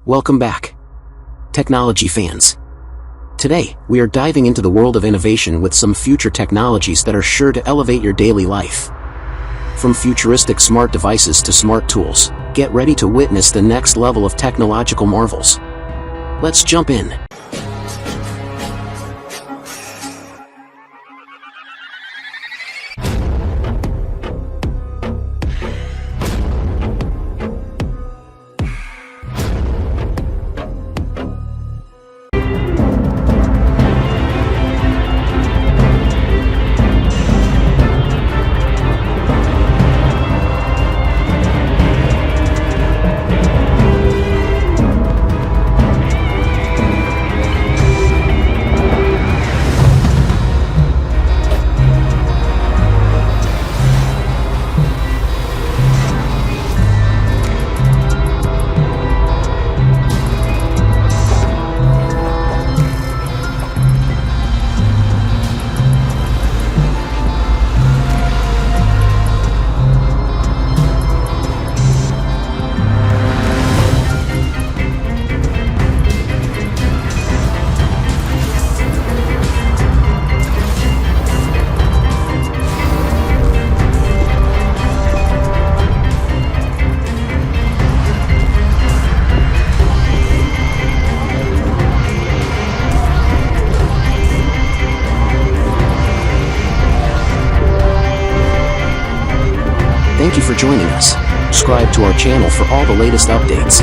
Welcome back, technology fans. Today, we are diving into the world of innovation with some future technologies that are sure to elevate your daily life. From futuristic smart devices to smart tools, get ready to witness the next level of technological marvels. Let's jump in. Thank you for joining us. Subscribe to our channel for all the latest updates.